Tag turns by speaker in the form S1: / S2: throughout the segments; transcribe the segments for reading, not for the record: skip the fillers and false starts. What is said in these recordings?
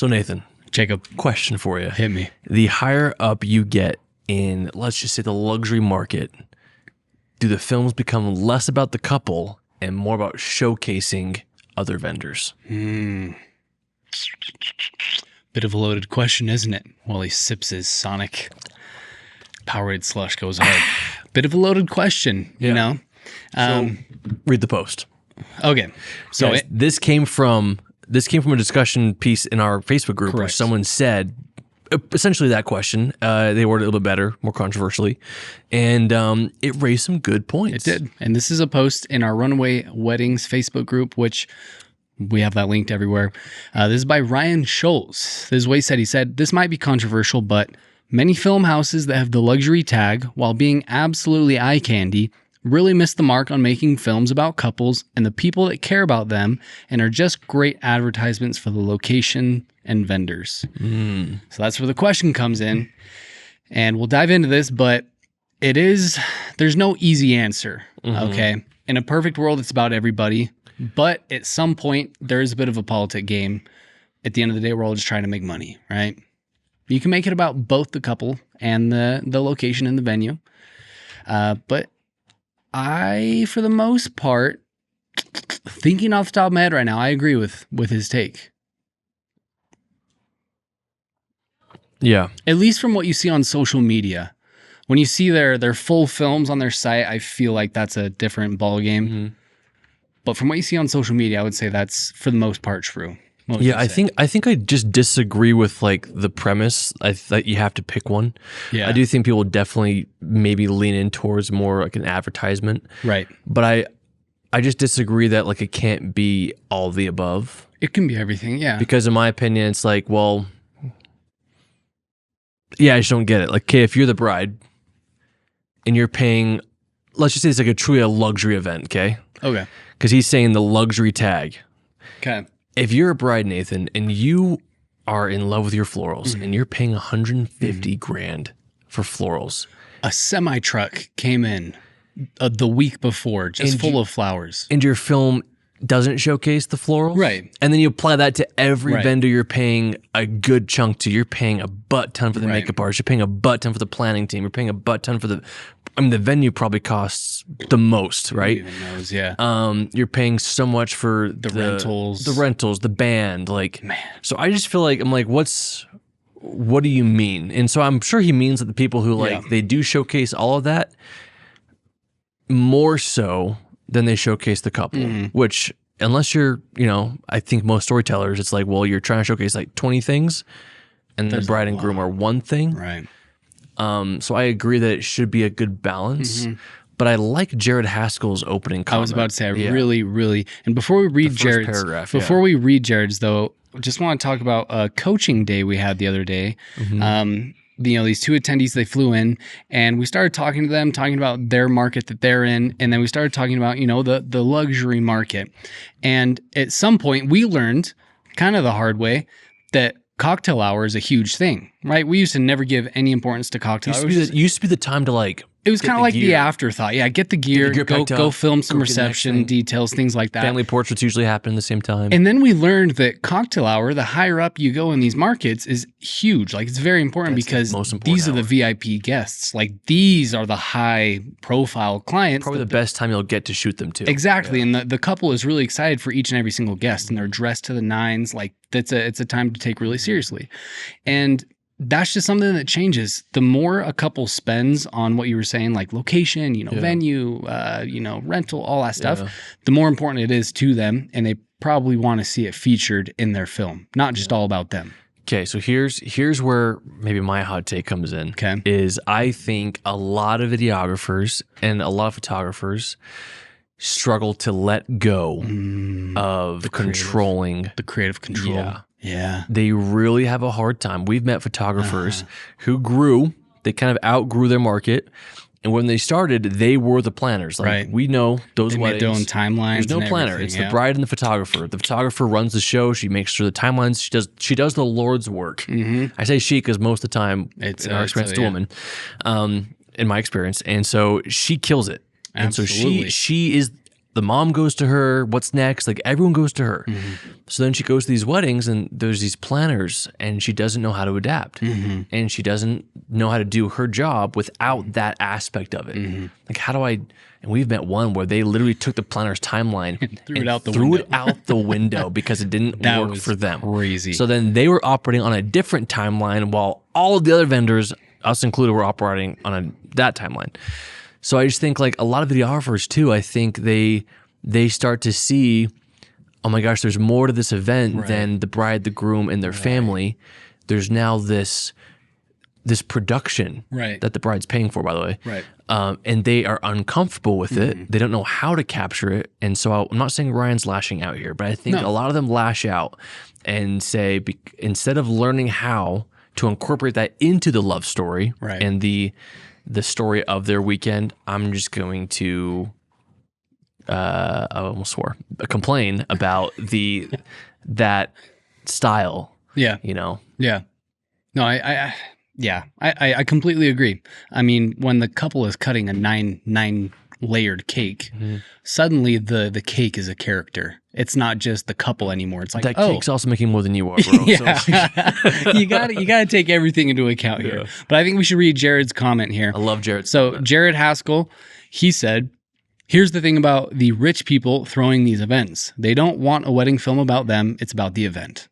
S1: So Nathan,
S2: Jacob,
S1: question for you.
S2: hit me.
S1: The higher up you get in, let's just say, the luxury market, do the films become less about the couple and more about showcasing other vendors?
S2: Bit of a loaded question, isn't it? While he sips his Sonic Powerade slush goes hard. Bit of a loaded question, you know?
S1: Read the post.
S2: Okay. So
S1: Guys, this came from a discussion piece in our Facebook group where
S2: Correct.
S1: someone said essentially that question. They worded it a little bit better, more controversially, and it raised some good points.
S2: it did. And this is a post in our Runaway Weddings Facebook group, which we have that linked everywhere. This is by Ryan Scholes. This is what he said. He said, this might be controversial, but many film houses that have the luxury tag, while being absolutely eye candy, really miss the mark on making films about couples and the people that care about them and are just great advertisements for the location and vendors. So that's where the question comes in. And we'll dive into this, but there's no easy answer. Okay. In a perfect world, it's about everybody. But at some point, there is a bit of a politic game. At the end of the day, we're all just trying to make money, right? You can make it about both the couple and the location and the venue. But I, for the most part, thinking off the top of my head right now, I agree with his take.
S1: Yeah.
S2: At least from what you see on social media. When you see their full films on their site, I feel like that's a different ballgame. But from what you see on social media, I would say that's, for the most part, true. What would
S1: Yeah,
S2: you
S1: I
S2: say?
S1: think I just disagree with like the premise. I thought you have to pick one.
S2: Yeah.
S1: I do think people definitely maybe lean in towards more like an advertisement.
S2: Right.
S1: But I just disagree that like it can't be all the above.
S2: It can be everything, yeah.
S1: Because in my opinion, it's like, well, yeah, I just don't get it. Like, okay, if you're the bride and you're paying, let's just say it's like truly a luxury event, okay?
S2: Okay.
S1: Because he's saying the luxury tag.
S2: Okay.
S1: If you're a bride, Nathan, and you are in love with your florals and you're paying 150 grand for florals.
S2: A semi-truck came in the week before, just
S1: And
S2: full
S1: you-
S2: of flowers.
S1: And your film doesn't showcase the florals.
S2: Right.
S1: And then you apply that to every
S2: Right.
S1: vendor you're paying a good chunk to. You're paying a butt ton for the
S2: Right.
S1: makeup artist. You're paying a butt ton for the planning team. You're paying a butt ton for the venue probably costs the most, right?
S2: Who even knows, yeah.
S1: You're paying so much for the
S2: rentals.
S1: the band, like, so I just feel like, I'm like, what do you mean? And so I'm sure he means that the people who like,
S2: Yeah.
S1: they do showcase all of that more so than they showcase the couple, which unless you're, I think most storytellers, it's like, well, you're trying to showcase like 20 things and the bride and groom are one thing.
S2: Right.
S1: So I agree that it should be a good balance. But I like Jared Haskell's opening comment.
S2: I was about to say, I
S1: Yeah.
S2: really, and before we read
S1: first
S2: Jared's,
S1: paragraph,
S2: before we read Jared's though, just want to talk about a coaching day we had the other day. These two attendees, they flew in and we started talking to them, talking about their market that they're in. And then we started talking about, the luxury market. And at some point we learned kind of the hard way that cocktail hour is a huge thing, right? We used to never give any importance to cocktail hours.
S1: used to be the time to like,
S2: It was
S1: get
S2: kind of
S1: the
S2: like the
S1: gear.
S2: afterthought. Yeah, get the gear,
S1: gear
S2: go
S1: packed
S2: go
S1: up,
S2: film some
S1: go get the next
S2: reception
S1: thing.
S2: details, things like that.
S1: family portraits usually happen at the same time.
S2: And then we learned that cocktail hour, the higher up you go in these markets, is huge. Like, it's very important
S1: That's the
S2: because
S1: most important
S2: these are the
S1: hour.
S2: VIP guests. Like, these are the high profile clients.
S1: Probably the best time you'll get to shoot them too.
S2: Exactly. And the couple is really excited for each and every single guest, and they're dressed to the nines. Like, it's a time to take really seriously. And that's just something that changes. The more a couple spends on what you were saying, like location, venue, rental, all that stuff,
S1: Yeah.
S2: the more important it is to them. And they probably want to see it featured in their film, not just all about them.
S1: Okay, so here's where maybe my hot take comes in.
S2: Okay.
S1: Is I think a lot of videographers and a lot of photographers struggle to let go of controlling.
S2: The creative control.
S1: Yeah.
S2: Yeah.
S1: They really have a hard time. We've met photographers who grew, they kind of outgrew their market. And when they started, they were the planners. Like,
S2: Right.
S1: we know those
S2: They made
S1: weddings.
S2: their own timelines.
S1: There's no
S2: and
S1: planner.
S2: everything,
S1: It's
S2: yeah.
S1: the bride and the photographer. The photographer runs the show. She makes sure the timelines. She does the Lord's work. I say she because most of the time,
S2: It's,
S1: in our
S2: uh,
S1: experience,
S2: it's,
S1: it's a
S2: yeah.
S1: woman. In my experience, and so she kills it. And so
S2: Absolutely.
S1: she is the mom goes to her. What's next? Like everyone goes to her.
S2: Mm-hmm.
S1: So then she goes to these weddings and there's these planners and she doesn't know how to adapt.
S2: Mm-hmm.
S1: And she doesn't know how to do her job without that aspect of it.
S2: Mm-hmm.
S1: Like how do I, and we've met one where they literally took the planner's timeline and
S2: threw it out the
S1: threw
S2: window.
S1: it out the window because it didn't
S2: That
S1: work
S2: was
S1: for them.
S2: crazy.
S1: So then they were operating on a different timeline while all of the other vendors, us included, were operating on that timeline. So I just think like a lot of videographers too, I think they start to see, oh my gosh, there's more to this event than the bride, the groom, and their family. There's now this production that the bride's paying for, by the way.
S2: Right.
S1: And they are uncomfortable with it. They don't know how to capture it. And so I'm not saying Ryan's lashing out here, but I think a lot of them lash out and say, instead of learning how to incorporate that into the love story and the story of their weekend, I'm just going to I almost swore, complain about that style.
S2: Yeah.
S1: You know?
S2: Yeah. No, I completely agree. I mean, when the couple is cutting a nine layered cake, suddenly the cake is a character. It's not just the couple anymore. It's like,
S1: that cake's also making more than you are, bro.
S2: Yeah. So. you gotta take everything into account here. But I think we should read Jared's comment here.
S1: I love Jared's
S2: comment. Jared Haskell, he said, here's the thing about the rich people throwing these events. They don't want a wedding film about them. It's about the event.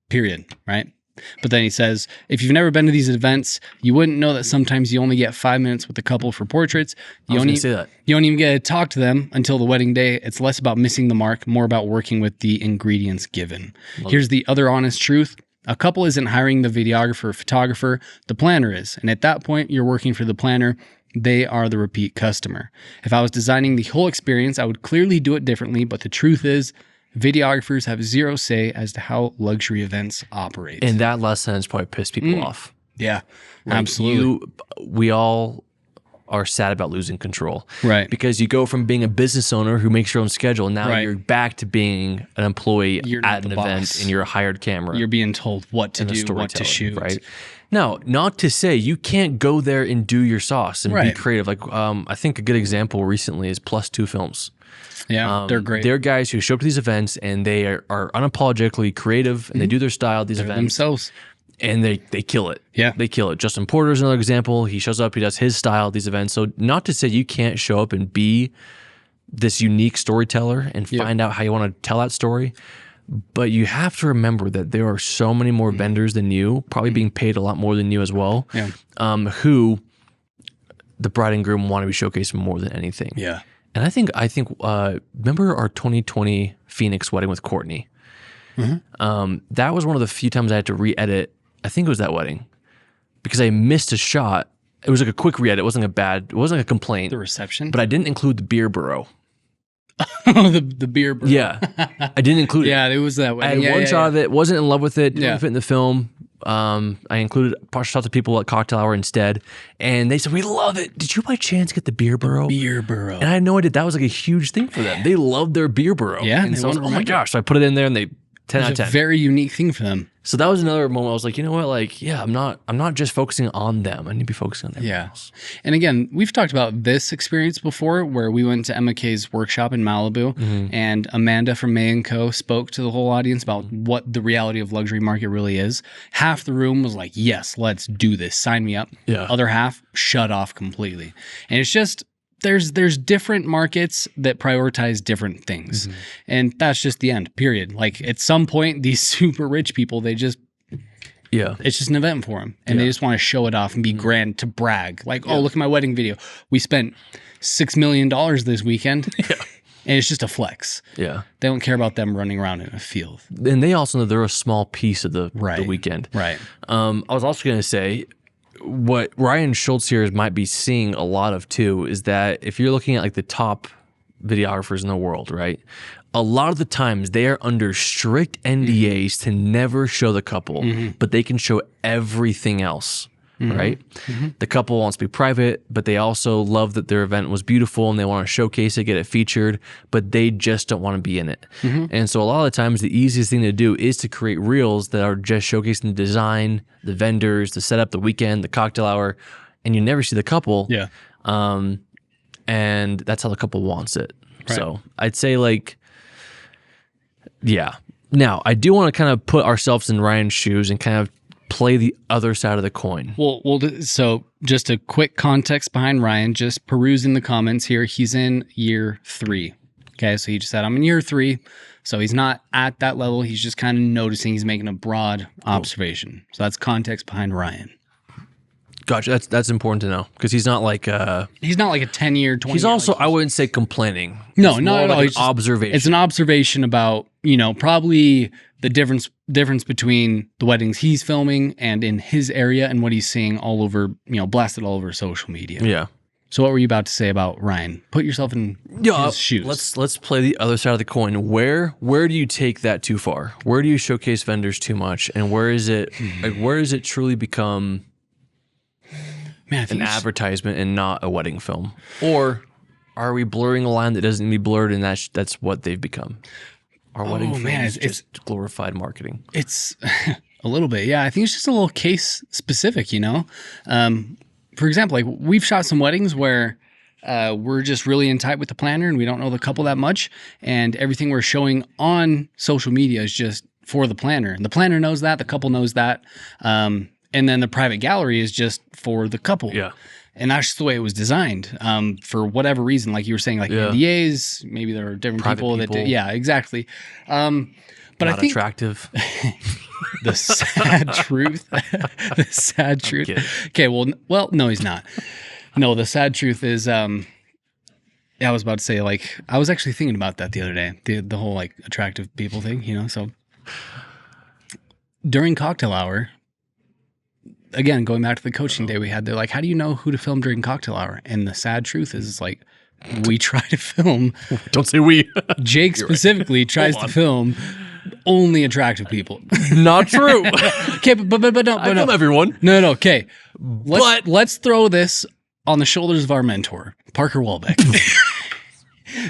S2: Period. Right? But then he says, if you've never been to these events, you wouldn't know that sometimes you only get 5 minutes with the couple for portraits. You don't even get to talk to them until the wedding day. It's less about missing the mark, more about working with the ingredients given. Here's the other honest truth. A couple isn't hiring the videographer or photographer. The planner is. And at that point, you're working for the planner. They are the repeat customer. If I was designing the whole experience, I would clearly do it differently. But the truth is, videographers have zero say as to how luxury events operate.
S1: And that last sentence probably pissed people off.
S2: Yeah,
S1: like
S2: absolutely.
S1: We all are sad about losing control.
S2: Right.
S1: Because you go from being a business owner who makes your own schedule, now you're back to being an employee at an event and you're a hired camera.
S2: You're being told what to do, what to shoot.
S1: Right. Now, not to say you can't go there and do your sauce and be creative. Like I think a good example recently is Plus Two Films.
S2: Yeah, they're great.
S1: They're guys who show up to these events and they are unapologetically creative and they do their style at these events
S2: themselves.
S1: And they kill it.
S2: Yeah.
S1: They kill it. Justin Porter's another example. He shows up, he does his style at these events. So not to say you can't show up and be this unique storyteller and find out how you want to tell that story. But you have to remember that there are so many more vendors than you, probably being paid a lot more than you as well, who the bride and groom want to be showcased more than anything.
S2: Yeah.
S1: And I think remember our 2020 Phoenix wedding with Courtney? That was one of the few times I had to re-edit. I think it was that wedding because I missed a shot. It was like a quick re-edit. It wasn't a complaint.
S2: The reception?
S1: But I didn't include the beer burrow.
S2: the beer burrow.
S1: Yeah. I didn't include it.
S2: Yeah, it was that wedding.
S1: I had one shot of it. Wasn't in love with it. Didn't
S2: Yeah.
S1: fit in the film. I included partial shots of people at cocktail hour instead, and they said, "We love it. Did you by chance get the beer burrow?"
S2: Beer burrow.
S1: And I had no idea that was like a huge thing for them. They loved their beer burrow.
S2: Yeah,
S1: and
S2: they
S1: so I was
S2: wanna
S1: like, oh my
S2: remember.
S1: gosh! So I put it in there, and they 10 out of
S2: It's a
S1: 10.
S2: very unique thing for them.
S1: So that was another moment. I was like, you know what? Like, yeah, I'm not just focusing on them. I need to be focusing on everything else.
S2: And again, we've talked about this experience before where we went to Emma K's workshop in Malibu and Amanda from May & Co. spoke to the whole audience about what the reality of luxury market really is. Half the room was like, yes, let's do this. Sign me up.
S1: Yeah.
S2: Other half shut off completely. And it's just, there's different markets that prioritize different things. And that's just the end, period. Like at some point, these super rich people, it's just an event for them. And they just want to show it off and be grand to brag. Like, oh, look at my wedding video. We spent $6 million this weekend. And it's just a flex.
S1: Yeah.
S2: They don't care about them running around in a field.
S1: And they also know they're a small piece of the weekend.
S2: Right.
S1: I was also going to say, what Ryan Schultz here might be seeing a lot of too is that if you're looking at like the top videographers in the world, right? A lot of the times they are under strict NDAs to never show the couple, but they can show everything else, right? The couple wants to be private, but they also love that their event was beautiful and they want to showcase it, get it featured, but they just don't want to be in it. And so a lot of the times the easiest thing to do is to create reels that are just showcasing the design, the vendors, the setup, the weekend, the cocktail hour, and you never see the couple.
S2: Yeah.
S1: And that's how the couple wants it.
S2: Right.
S1: So I'd say like, yeah. Now I do want to kind of put ourselves in Ryan's shoes and kind of play the other side of the coin.
S2: Well, so just a quick context behind Ryan, just perusing the comments here. He's in year 3. Okay. So he just said, I'm in year 3. So he's not at that level. He's just kind of noticing. He's making a broad observation. So that's context behind Ryan.
S1: Gotcha. That's important to know because he's not like
S2: He's not like a 10-year, 20.
S1: he's also I wouldn't say complaining.
S2: No,
S1: It's
S2: not
S1: more
S2: at all.
S1: like
S2: It's
S1: an
S2: just-
S1: observation.
S2: It's an observation about, probably the difference between the weddings he's filming and in his area and what he's seeing all over, blasted all over social media.
S1: Yeah.
S2: So what were you about to say about Ryan? Put yourself in his shoes.
S1: Let's play the other side of the coin. Where do you take that too far? Where do you showcase vendors too much? And where is it truly become
S2: Man, I think
S1: an
S2: it's-
S1: advertisement and not a wedding film? Or are we blurring a line that doesn't need to be blurred and that's what they've become? Our wedding film
S2: man,
S1: is
S2: it's-
S1: just glorified marketing.
S2: It's a little bit, yeah. I think it's just a little case specific, For example, like we've shot some weddings where we're just really in tight with the planner and we don't know the couple that much, and everything we're showing on social media is just for the planner. And the planner knows that, the couple knows that, and then the private gallery is just for the couple.
S1: Yeah.
S2: And that's just the way it was designed. For whatever reason, like you were saying, like
S1: Yeah.
S2: NDAs, maybe there are different
S1: Private
S2: people that
S1: people.
S2: did. Yeah, exactly. But
S1: Not
S2: I think
S1: attractive.
S2: the sad truth, the sad truth.
S1: kidding.
S2: Okay, well, no, he's not. No, the sad truth is, I was about to say, like, I was actually thinking about that the other day, the whole like attractive people thing, so during cocktail hour, again, going back to the coaching day we had, they're like, how do you know who to film during cocktail hour? And the sad truth is, it's like, we try to film,
S1: Don't say we.
S2: Jake specifically tries to film only attractive people.
S1: Not true.
S2: Okay, but no,
S1: I film everyone.
S2: No, okay.
S1: But-
S2: Let's throw this on the shoulders of our mentor, Parker Walbeck.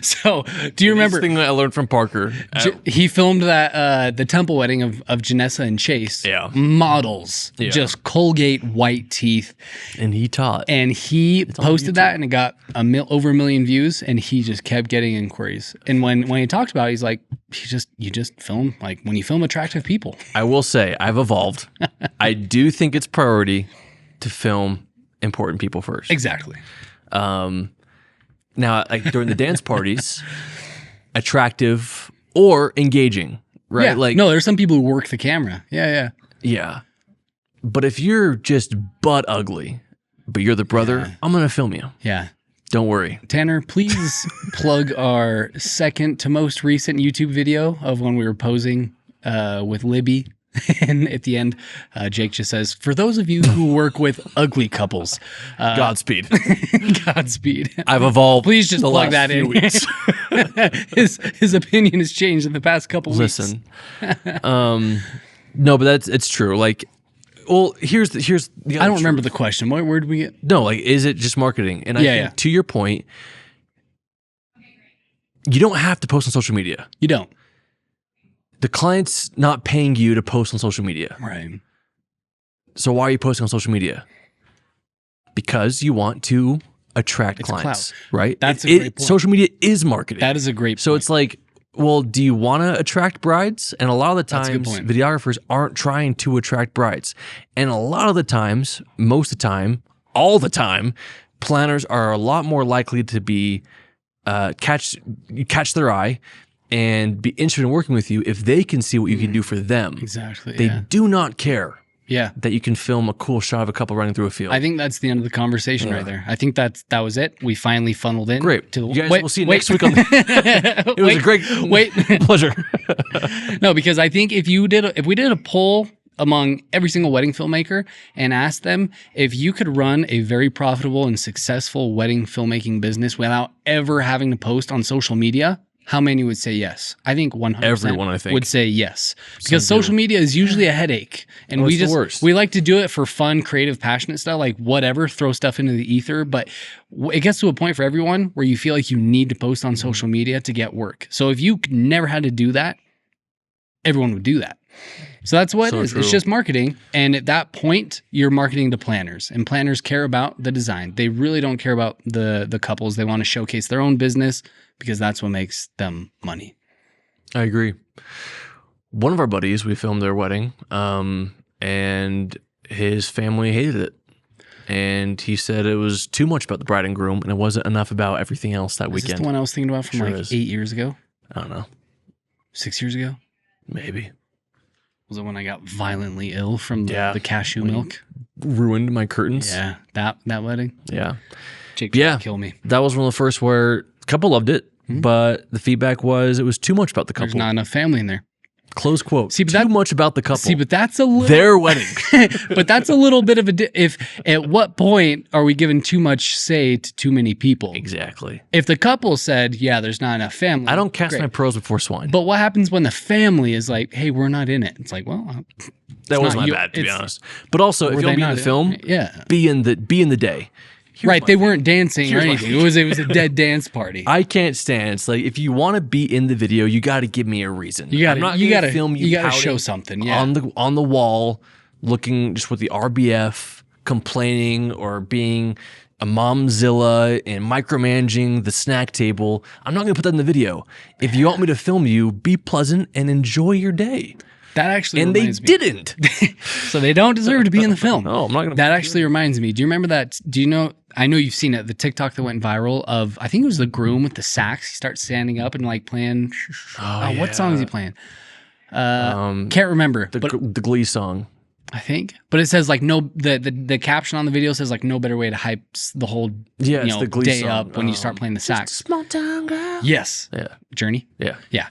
S2: So, do you remember?
S1: Thing that I learned from Parker.
S2: He filmed that the temple wedding of Janessa and Chase.
S1: Yeah.
S2: Models,
S1: Yeah.
S2: just Colgate white teeth,
S1: And he taught.
S2: and he
S1: on
S2: posted that, and it got over 1 million views, and he just kept getting inquiries. And when he talked about it, he's like, you just film like when you film attractive people.
S1: I will say I've evolved. I do think it's priority to film important people first.
S2: Exactly.
S1: Now, like during the dance parties, attractive or engaging, right?
S2: Yeah.
S1: Like,
S2: no, there's some people who work the camera. Yeah.
S1: yeah. But if you're just butt ugly, but you're the brother,
S2: Yeah.
S1: I'm gonna film you.
S2: Yeah.
S1: Don't worry.
S2: Tanner, please plug our second to most recent YouTube video of when we were posing with Libby. And at the end, Jake just says, for those of you who work with ugly couples,
S1: Godspeed.
S2: Godspeed.
S1: I've evolved.
S2: Please just
S1: the
S2: plug
S1: last
S2: that
S1: few
S2: in.
S1: weeks.
S2: his opinion has changed in the past couple weeks.
S1: Listen, no, but it's true. Like, well, here's the
S2: I don't remember the question. Where did we get?
S1: No, like, is it just marketing? And I
S2: Yeah,
S1: think to your point, you don't have to post on social media.
S2: You don't.
S1: The client's not paying you to post on social media.
S2: Right.
S1: So why are you posting on social media? Because you want to attract
S2: It's a
S1: clients,
S2: clout.
S1: right?
S2: That's a great point.
S1: Social media is marketing.
S2: That is a great
S1: So
S2: point.
S1: it's like, well, do you want to attract brides? And a lot of the
S2: That's a good
S1: times,
S2: point.
S1: videographers aren't trying to attract brides. And a lot of the times, most of the time, all the time, planners are a lot more likely to be catch their eye and be interested in working with you if they can see what you can do for them.
S2: Exactly.
S1: They
S2: Yeah.
S1: do not care
S2: Yeah.
S1: that you can film a cool shot of a couple running through a field.
S2: I think that's the end of the conversation right there. I think that was it. We finally funneled in.
S1: Great.
S2: To,
S1: You guys will see next week on
S2: it
S1: was a great pleasure.
S2: No, because I think if we did a poll among every single wedding filmmaker and asked them if you could run a very profitable and successful wedding filmmaking business without ever having to post on social media, how many would say yes? I think 100%
S1: Everyone, I think.
S2: would say yes. Because
S1: Some do.
S2: social media is usually a headache. And
S1: Oh,
S2: we
S1: it's the
S2: just
S1: worst.
S2: we like to do it for fun, creative, passionate stuff, like whatever, throw stuff into the ether. But it gets to a point for everyone where you feel like you need to post on social media to get work. So if you never had to do that, everyone would do that. So that's what
S1: So
S2: it is.
S1: true.
S2: It's just marketing. And at that point, you're marketing to planners, and planners care about the design. They really don't care about the couples. They want to showcase their own business because that's what makes them money.
S1: I agree. One of our buddies, we filmed their wedding, and his family hated it. And he said it was too much about the bride and groom, and it wasn't enough about everything else that
S2: Is this
S1: weekend.
S2: the one I was thinking about from
S1: Sure
S2: like
S1: is.
S2: 8 years ago?
S1: I don't know.
S2: 6 years ago?
S1: Maybe.
S2: Was it when I got violently ill from
S1: Yeah.
S2: the cashew
S1: When you-
S2: milk?
S1: Ruined my curtains.
S2: Yeah, that wedding.
S1: Yeah.
S2: Jake
S1: Yeah.
S2: tried to kill me.
S1: That was one of the first where the couple loved it, but the feedback was it was too much about the
S2: There's
S1: couple.
S2: not enough family in there.
S1: Close quote.
S2: See, but
S1: too
S2: that-
S1: much about the couple.
S2: See, but that's a little.
S1: Their wedding.
S2: But that's a little bit of a. If at what point are we giving too much say to too many people?
S1: Exactly.
S2: If the couple said, "Yeah, there's not enough family,"
S1: I don't cast
S2: great.
S1: my pearls before swine.
S2: But what happens when the family is like, "Hey, we're not in it"? It's like, well,
S1: that was
S2: not
S1: my
S2: you-
S1: bad, to be
S2: it's-
S1: honest. But also, if
S2: were
S1: you
S2: they
S1: want to be in
S2: not
S1: the film,
S2: yeah,
S1: be in the day. Here's
S2: right.
S1: my
S2: They
S1: thing.
S2: weren't dancing or
S1: Here's my
S2: anything. It was a dead dance party.
S1: I can't stand. It's like if you want to be in the video, you got to give me a reason.
S2: You
S1: I'm not
S2: got
S1: gonna
S2: to
S1: film you.
S2: You got to
S1: pouting
S2: show something. Yeah.
S1: on the wall, looking just with the RBF, complaining or being a momzilla and micromanaging the snack table. I'm not going to put that in the video. If you want me to film you, be pleasant and enjoy your day.
S2: That actually
S1: And they
S2: reminds me.
S1: didn't.
S2: So they don't deserve to be in the film.
S1: No, I'm not going to.
S2: That actually reminds me. Do you remember that? Do you know? I know you've seen it. The TikTok that went viral of, I think it was the groom with the sax. He starts standing up and like playing. What song is he playing? Can't remember.
S1: the,
S2: but
S1: the Glee song.
S2: I think. But it says like no. The caption on the video says like no better way to hype the whole
S1: Yeah, it's the Glee
S2: day
S1: song.
S2: up when you start playing the sax.
S1: Small town girl.
S2: Yes.
S1: Yeah,
S2: Journey.
S1: yeah.
S2: Yeah.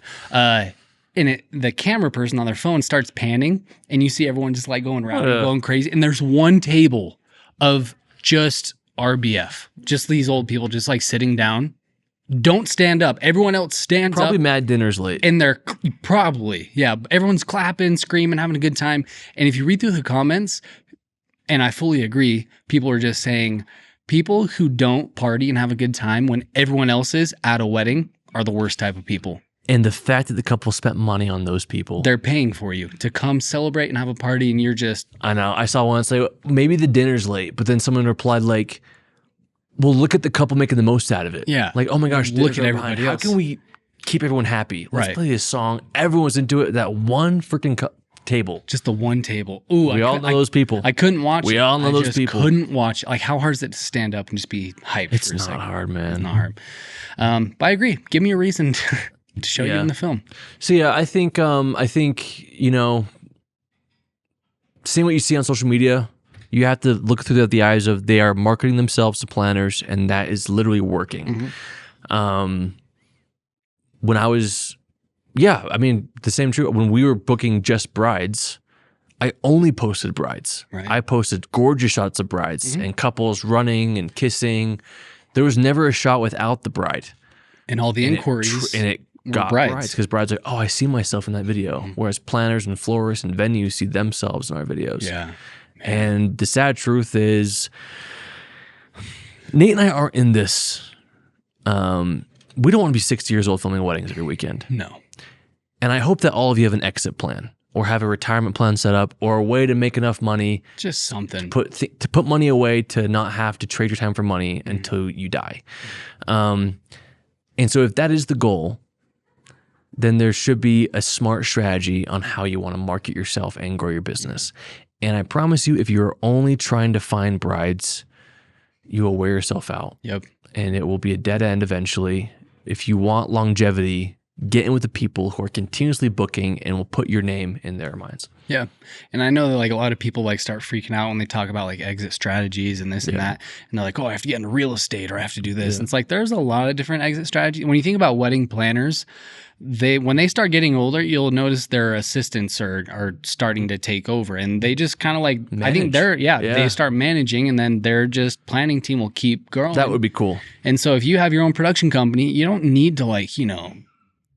S2: And the camera person on their phone starts panning, and you see everyone just like going around, going crazy. And there's one table of just RBF, just these old people just like sitting down. Don't stand up. Everyone else stands
S1: Probably
S2: up.
S1: mad dinner's late.
S2: And they're probably, yeah, everyone's clapping, screaming, having a good time. And if you read through the comments, and I fully agree, people are just saying people who don't party and have a good time when everyone else is at a wedding are the worst type of people.
S1: And the fact that the couple spent money on those people.
S2: They're paying for you to come celebrate and have a party, and you're just,
S1: I know. I saw one say, maybe the dinner's late, but then someone replied like, well, look at the couple making the most out of it.
S2: Yeah.
S1: Like, oh my gosh,
S2: Look
S1: dinner's
S2: at
S1: right
S2: everybody
S1: behind. How
S2: else.
S1: can we keep everyone happy? Let's
S2: Right.
S1: play this song. Everyone's into it. That one freaking table.
S2: just the one table. Ooh,
S1: We all know those people.
S2: I couldn't watch
S1: We
S2: it.
S1: all know
S2: I
S1: those
S2: just
S1: people.
S2: couldn't watch. Like, how hard is it to stand up and just be hyped
S1: It's
S2: for a
S1: not
S2: second?
S1: hard, man.
S2: It's not hard. But I agree. Give me a reason to show you
S1: Yeah.
S2: in the film.
S1: So yeah, I think you know, seeing what you see on social media, you have to look through the eyes of they are marketing themselves to planners, and that is literally working. When I was, I mean, the same true. When we were booking just brides, I only posted brides.
S2: Right.
S1: I posted gorgeous shots of brides and couples running and kissing. There was never a shot without the bride.
S2: And all the
S1: And
S2: inquiries.
S1: it got
S2: brides.
S1: brides because brides are like, oh, I see myself in that video. Whereas planners and florists and venues see themselves in our videos.
S2: yeah.
S1: And the sad truth is, Nate and I aren't in this. We don't want to be 60 years old filming weddings every weekend.
S2: No.
S1: And I hope that all of you have an exit plan or have a retirement plan set up or a way to make enough money,
S2: Just something.
S1: to put money away to not have to trade your time for money until you die. And so if that is the goal, then there should be a smart strategy on how you want to market yourself and grow your business. And I promise you, if you're only trying to find brides, you will wear yourself out.
S2: Yep.
S1: And it will be a dead end eventually. If you want longevity, get in with the people who are continuously booking and will put your name in their minds.
S2: Yeah. And I know that like a lot of people like start freaking out when they talk about like exit strategies and this and that. And they're like, oh, I have to get into real estate or I have to do this. And it's like, there's a lot of different exit strategies. When you think about wedding planners, when they start getting older, you'll notice their assistants are starting to take over and they just kind of like, I think
S1: Manage.
S2: they start managing and then their just planning team will keep growing.
S1: That would be cool.
S2: And so if you have your own production company, you don't need to like,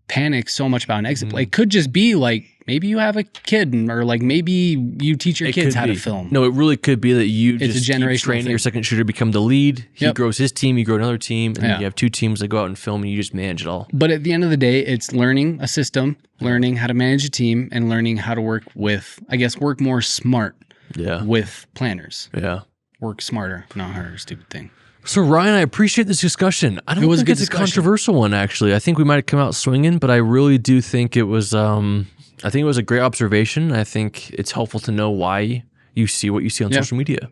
S2: panic so much about an exit plan. It could just be like maybe you have a kid, or like maybe you teach your kids how to film.
S1: No, it really could be that you
S2: It's
S1: just
S2: a
S1: keep
S2: generational
S1: training
S2: thing.
S1: your second shooter, become the lead. He
S2: Yep.
S1: grows his team, you grow another team, and then
S2: Yeah.
S1: you have two teams that go out and film, and you just manage it all.
S2: But at the end of the day, it's learning a system, learning how to manage a team, and learning how to work with, I guess, work more smart
S1: Yeah,
S2: with planners.
S1: yeah.
S2: Work smarter, not harder. Stupid thing.
S1: So Ryan, I appreciate this discussion. I don't
S2: was a
S1: think
S2: good
S1: it's
S2: discussion.
S1: a controversial one, actually. I think we might have come out swinging, but I really do think it was. I think it was a great observation. I think it's helpful to know why you see what you see on
S2: Yeah.
S1: social media,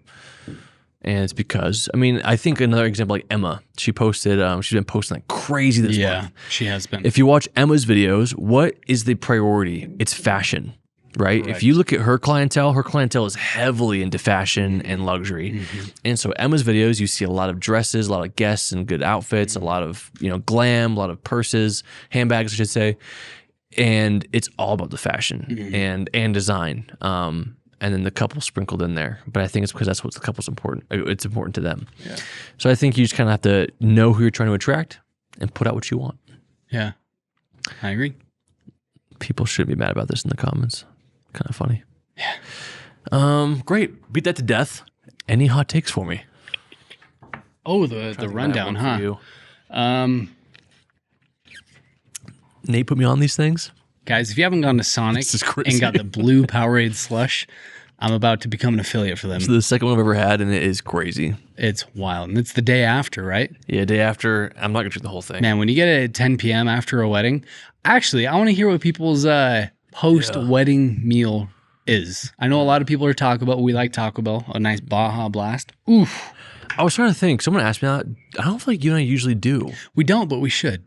S1: and it's because I think another example, like Emma, she posted. She's been posting like crazy this month.
S2: She has been.
S1: If you watch Emma's videos, what is the priority? It's fashion, right?
S2: Correct.
S1: If you look at her clientele is heavily into fashion and luxury.
S2: Mm-hmm.
S1: And so Emma's videos, you see a lot of dresses, a lot of guests and good outfits, a lot of, glam, a lot of purses, handbags, I should say. And it's all about the fashion
S2: Mm-hmm.
S1: and design. And then the couple sprinkled in there. But I think it's because that's what's the couple's important. It's important to them.
S2: Yeah.
S1: So I think you just kind of have to know who you're trying to attract and put out what you want.
S2: Yeah, I agree.
S1: People shouldn't be mad about this in the comments. Kind of funny. Yeah. Great. Beat that to death. Any hot takes for me?
S2: Oh, the rundown, huh?
S1: You. Nate put me on these things.
S2: Guys, if you haven't gone to Sonic
S1: This is crazy.
S2: and got the blue Powerade slush, I'm about to become an affiliate for them.
S1: This is the second one I've ever had, and it is crazy.
S2: It's wild. And it's the day after, right?
S1: Yeah, day after. I'm not going to drink the whole thing.
S2: Man, when you get it at 10 p.m. after a wedding, actually, I want to hear what people's post-wedding meal is. I know a lot of people are Taco Bell. We like Taco Bell. A nice Baja Blast. Oof.
S1: I was trying to think. Someone asked me that. I don't feel like you and I usually do.
S2: We don't, but we should.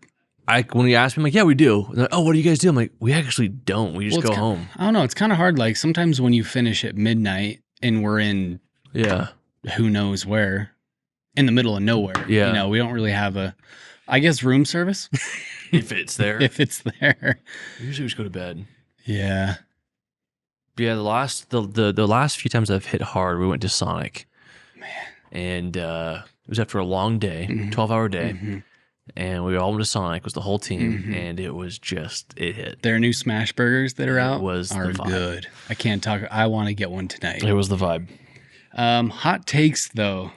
S1: When you asked me, I'm like, yeah, we do. And they're like, oh, what do you guys do? I'm like, we actually don't. We just
S2: Well,
S1: go
S2: it's
S1: home.
S2: I don't know. It's kind of hard. Like sometimes when you finish at midnight and we're in
S1: Yeah.
S2: who knows where, in the middle of nowhere.
S1: Yeah.
S2: We don't really have I guess, room service
S1: If it's there.
S2: if it's there.
S1: Usually we just go to bed.
S2: Yeah.
S1: Yeah, the last few times I've hit hard, we went to Sonic.
S2: Man.
S1: And it was after a long day, 12-hour day.
S2: Mhm.
S1: And we all went to Sonic, it was the whole team,
S2: Mhm.
S1: and it was just, it hit.
S2: Their new smash burgers that are out
S1: was the
S2: are
S1: vibe.
S2: good. I can't talk. I want to get one tonight.
S1: It was the vibe.
S2: Hot takes, though.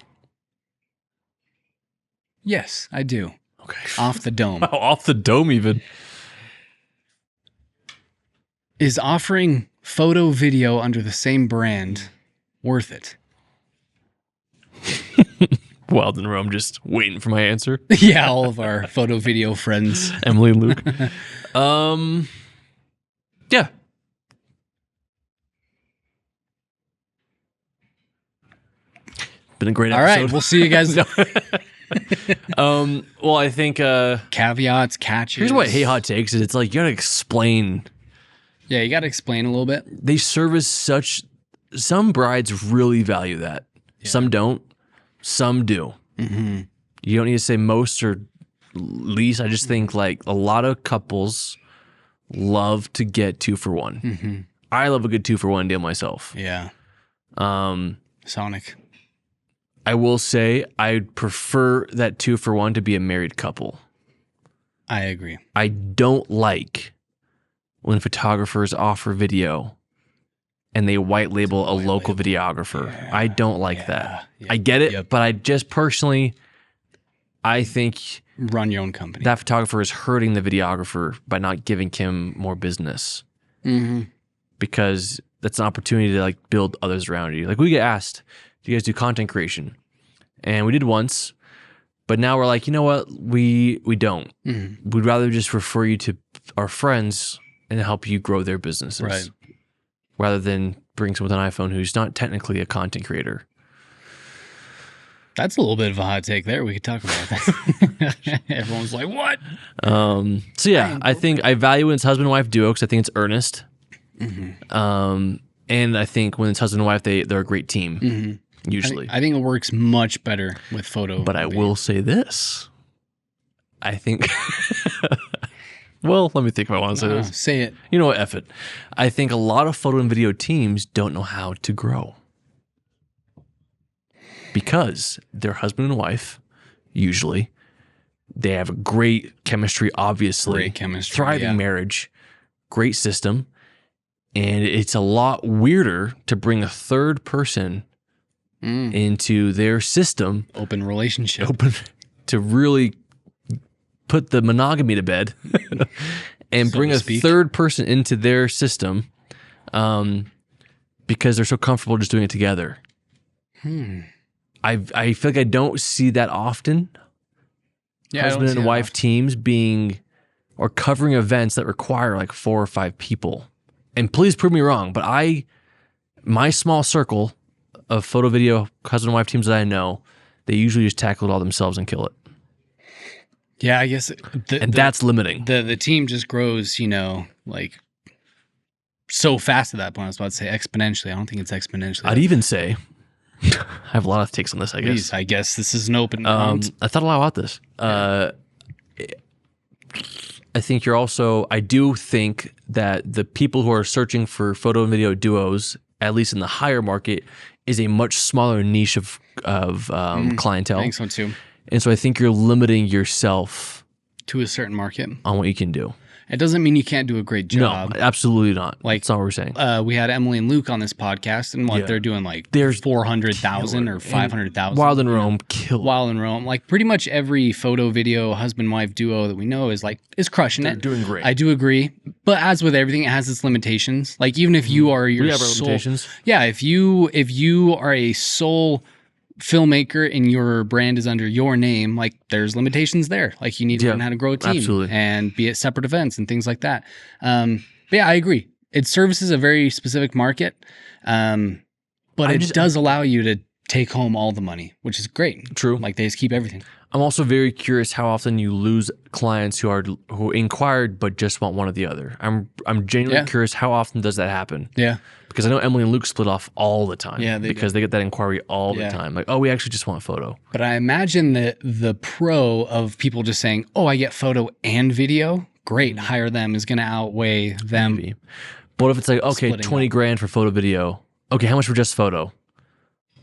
S2: Yes, I do.
S1: Okay.
S2: Off the dome.
S1: Off the dome even.
S2: Is offering photo video under the same brand worth it?
S1: Wild in Rome, just waiting for my answer.
S2: Yeah, all of our photo video friends.
S1: Emily and Luke. Yeah. Been a great
S2: All
S1: episode.
S2: right, we'll see you guys.
S1: Well, I think
S2: Caveats, catches.
S1: here's what I hate hot takes is it's like you gotta explain.
S2: Yeah, you got to explain a little bit.
S1: They service such. Some brides really value that. Some don't. Some do.
S2: Mm-hmm.
S1: You don't need to say most or least. I just think like a lot of couples love to get 2 for 1.
S2: Mm-hmm.
S1: I love a good 2 for 1 deal myself.
S2: Yeah,
S1: Um,
S2: Sonic.
S1: I will say I'd prefer that 2 for 1 to be a married couple.
S2: I agree.
S1: I don't like when photographers offer video and they white label a local videographer.
S2: Yeah,
S1: I don't like that.
S2: yeah,
S1: I get it,
S2: yep.
S1: but I just personally, I think
S2: Run your own company.
S1: that photographer is hurting the videographer by not giving him more business
S2: Mm-hmm.
S1: because that's an opportunity to like build others around you. Like we get asked, do you guys do content creation? And we did once, but now we're like, you know what? We don't.
S2: Mm-hmm.
S1: We'd rather just refer you to our friends and help you grow their businesses.
S2: Right.
S1: Rather than bring someone with an iPhone who's not technically a content creator.
S2: That's a little bit of a hot take there. We could talk about that. Everyone's like, what?
S1: So yeah, I think I value when it's husband and wife duo because I think it's earnest.
S2: Mm-hmm.
S1: And I think when it's husband and wife, they're a great team,
S2: Mm-hmm.
S1: usually.
S2: I think it works much better with photo.
S1: But I will say this. I think, well, let me think if I want to say this.
S2: Say it.
S1: You know what, F it. I think a lot of photo and video teams don't know how to grow. Because they're husband and wife, usually, They have a great chemistry, obviously.
S2: Great chemistry,
S1: Thriving
S2: yeah.
S1: marriage. Great system. And it's a lot weirder to bring a third person into their system.
S2: Open relationship.
S1: To really put the monogamy to bed and
S2: So
S1: bring
S2: to
S1: a
S2: speak.
S1: third person into their system because they're so comfortable just doing it together. I feel like I don't see that often.
S2: Yeah, I don't
S1: Husband
S2: see
S1: and
S2: that
S1: wife
S2: often.
S1: teams being or covering events that require like 4 or 5 people. And please prove me wrong, but my small circle of photo video husband and wife teams that I know, they usually just tackle it all themselves and kill it.
S2: Yeah, I guess
S1: That's limiting.
S2: the team just grows, like so fast at that point. I was about to say exponentially. I don't think it's exponentially.
S1: I'd even say, I have a lot of takes on this, I guess.
S2: Please, I guess this is an open round.
S1: I thought a lot about this. I think I do think that the people who are searching for photo and video duos, at least in the higher market, is a much smaller niche of clientele.
S2: I think so too.
S1: And so I think you're limiting yourself
S2: To a certain market.
S1: on what you can do.
S2: It doesn't mean you can't do a great job.
S1: No, absolutely not.
S2: Like-
S1: That's not what we're saying.
S2: We had Emily and Luke on this podcast, and
S1: Yeah.
S2: they're doing like
S1: There's
S2: 400,000 or 500,000.
S1: Wild and Rome killed.
S2: Wild and Rome. Like pretty much every photo video husband wife duo that we know is crushing
S1: They're
S2: it.
S1: doing great.
S2: I do agree, but as with everything, it has its limitations. Like even if you are your
S1: we have our
S2: sole,
S1: limitations.
S2: yeah, if you are a sole filmmaker and your brand is under your name, like there's limitations there. Like you need to
S1: Yeah,
S2: learn how to grow a team
S1: absolutely.
S2: and be at separate events and things like that. But yeah, I agree. It services a very specific market, but it does allow you to take home all the money, which is great.
S1: True.
S2: Like they just keep everything.
S1: I'm also very curious how often you lose clients who inquired but just want one or the other. I'm genuinely
S2: Yeah.
S1: curious how often does that happen?
S2: Yeah.
S1: Because I know Emily and Luke split off all the time.
S2: Yeah, they
S1: because they get that inquiry all the
S2: Yeah.
S1: time. Like, oh, we actually just want photo.
S2: But I imagine that the pro of people just saying, "Oh, I get photo and video." Great, hire them is going to outweigh them.
S1: Maybe. But if it's like, okay,
S2: Splitting
S1: 20 grand for photo video. Okay, how much for just photo?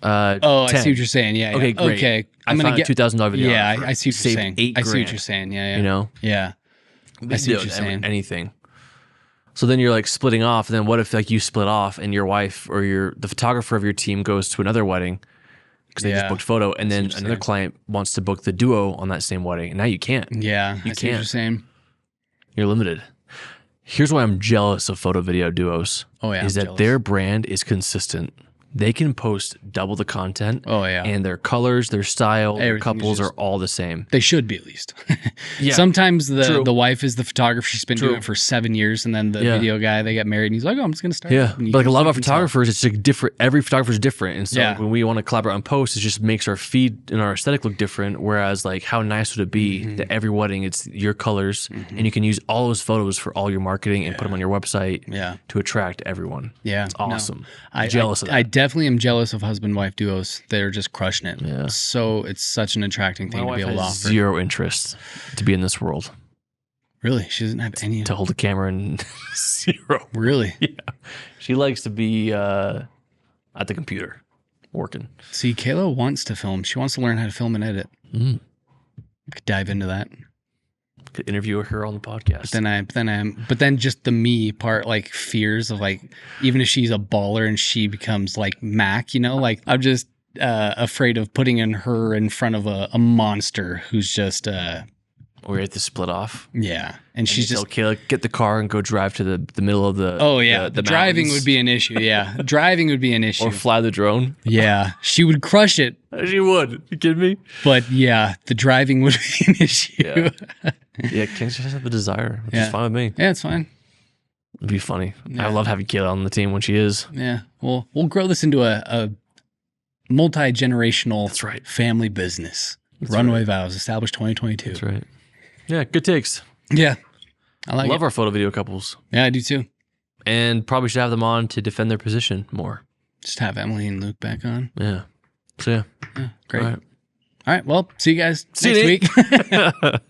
S2: Oh,
S1: 10.
S2: I see what you're saying. Yeah.
S1: Okay,
S2: yeah.
S1: great.
S2: Okay.
S1: I
S2: I'm gonna
S1: found
S2: get
S1: a $2,000 video.
S2: Yeah,
S1: offer.
S2: I see what you're
S1: Saved
S2: saying.
S1: $8
S2: I see what
S1: grand,
S2: you're saying. Yeah, yeah.
S1: You know?
S2: Yeah. I see what
S1: Dude,
S2: you're saying.
S1: Anything. So then you're like splitting off. And then what if like you split off and your wife or the photographer of your team goes to another wedding because they just
S2: Yeah.
S1: booked photo, and then
S2: what you're
S1: another
S2: saying.
S1: client wants to book the duo on that same wedding, and now you can't.
S2: Yeah, I see what you're
S1: can't.
S2: saying.
S1: You're limited. Here's why I'm jealous of photo video duos.
S2: Oh, yeah,
S1: is
S2: I'm
S1: that
S2: jealous.
S1: their brand is consistent. They can post double the content.
S2: Oh, yeah.
S1: And their colors, their style, their
S2: Everything is
S1: couples
S2: just-
S1: are all the same.
S2: They should be at least.
S1: Yeah.
S2: Sometimes
S1: True.
S2: the wife is the photographer. She's been doing
S1: True.
S2: it for 7 years, and then the
S1: Yeah.
S2: video guy, they get married, and he's like, "Oh, I'm just gonna start."
S1: Yeah,
S2: And you
S1: but like a
S2: can-
S1: lot of
S2: you
S1: our
S2: can tell.
S1: photographers, it's like different. Every photographer is different, and so
S2: Yeah.
S1: like, when we want to collaborate on posts, it just makes our feed and our aesthetic look different. Whereas, like, how nice would it be
S2: Mm-hmm.
S1: that every wedding it's your colors, and you can use all those photos for all your marketing and put them on your website
S2: Yeah.
S1: to attract everyone.
S2: Yeah,
S1: It's awesome.
S2: I,
S1: Jealous
S2: I,
S1: of that.
S2: I definitely am jealous of husband-wife duos. They're just crushing it.
S1: Yeah.
S2: So it's such an attracting thing
S1: My
S2: to
S1: wife
S2: be able to
S1: has
S2: offer.
S1: zero interest to be in this world,
S2: Really, she doesn't have any.
S1: to hold a camera and zero.
S2: Really?
S1: Yeah, she likes to be at the computer working.
S2: See, Kayla wants to film. She wants to learn how to film and edit.
S1: Mm.
S2: Could dive into that.
S1: Could interview her on the podcast.
S2: But then just the me part, like fears of like, even if she's a baller and she becomes like Mac, like I'm just afraid of putting her in front of a monster who's just,
S1: Or you have to split off.
S2: yeah. And she's just,
S1: okay, like, get the car and go drive to the middle of the.
S2: oh yeah,
S1: the
S2: driving
S1: mountains.
S2: would be an issue. Yeah. Driving would be an issue.
S1: Or fly the drone.
S2: Yeah. She would crush it.
S1: She would. You kidding me?
S2: But yeah, the driving would be an issue.
S1: Yeah. Yeah, Kings just have the desire, which
S2: Yeah.
S1: is fine with me.
S2: Yeah, it's fine.
S1: It'd be funny.
S2: Yeah.
S1: I love having Kayla on the team when she is.
S2: Yeah. Well, we'll grow this into a multi-generational
S1: That's right.
S2: family business.
S1: That's
S2: Runway Vows, established 2022.
S1: That's right. Yeah, good takes.
S2: Yeah. I like
S1: love
S2: it.
S1: our photo video couples.
S2: Yeah, I do too.
S1: And probably should have them on to defend their position more.
S2: Just have Emily and Luke back on.
S1: Yeah. So, yeah.
S2: Yeah, great.
S1: All right.
S2: All right. Well, see you guys
S1: See you,
S2: next week.
S1: Nate.